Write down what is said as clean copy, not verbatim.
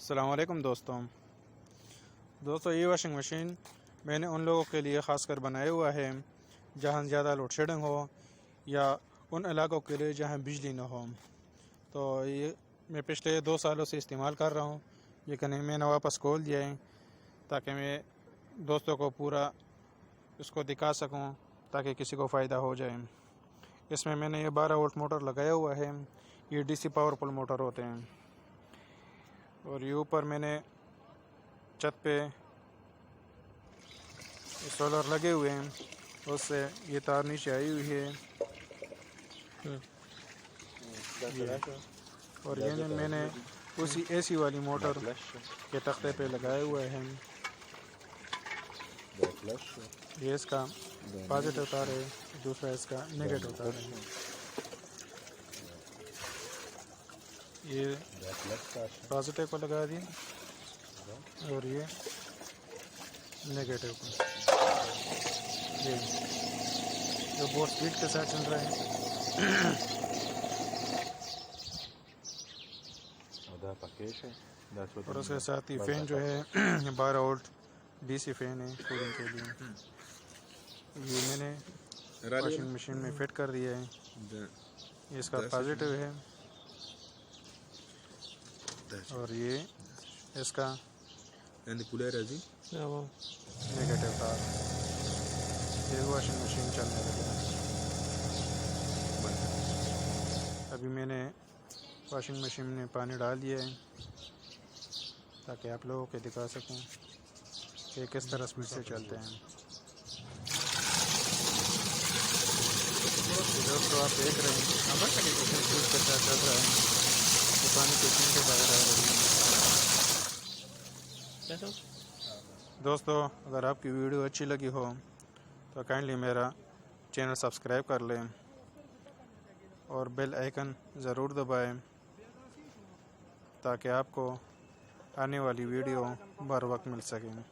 अस्सलाम वालेकुम दोस्तों ये वॉशिंग मशीन मैंने उन लोगों के लिए ख़ास कर बनाया हुआ है जहाँ ज़्यादा लोडशेडिंग हो या उन इलाकों के लिए जहाँ बिजली ना हो। तो ये मैं पिछले 2 सालों से इस्तेमाल कर रहा हूँ, लेकिन मैंने वापस खोल दिया है ताकि मैं दोस्तों को पूरा इसको दिखा सकूँ ताकि किसी को फ़ायदा हो जाए। इसमें मैंने ये 12 वोल्ट मोटर लगाया हुआ है। ये डीसी पावरफुल मोटर होते हैं और ये ऊपर मैंने छत पे सोलर लगे हुए हैं, उससे ये तार नीचे आई हुई है और ये मैंने उसी एसी वाली मोटर के तख्ते पे लगाया हुआ है। ये इसका पॉजिटिव तार है, दूसरा इसका नेगेटिव तार है। ये पॉजिटिव को लगा दिया और ये नेगेटिव को। ये जो बहुत स्पीड के साथ चल रहा है। और उसके साथ ही फैन जो है 12 वोल्ट डीसी फैन है कूलिंग के लिए। ये मैंने वॉशिंग मशीन में फिट कर दिया है। ये इसका पॉजिटिव है और ये इसका नेगेटिव तार। ये वॉशिंग मशीन चलने लगी। अभी मैंने वॉशिंग मशीन में पानी डाल दिया है ताकि आप लोगों को दिखा सकूं कि किस तरह स्पीड से चलते हैं। दोस्तों आप देख रहे हैं स्पीड के साथ चल रहा है, तो पानी के छींटे बाहर आ रही है। दोस्तों अगर आपकी वीडियो अच्छी लगी हो तो काइंडली मेरा चैनल सब्सक्राइब कर लें और बेल आइकन ज़रूर दबाएं ताकि आपको आने वाली वीडियो बर वक्त मिल सकें।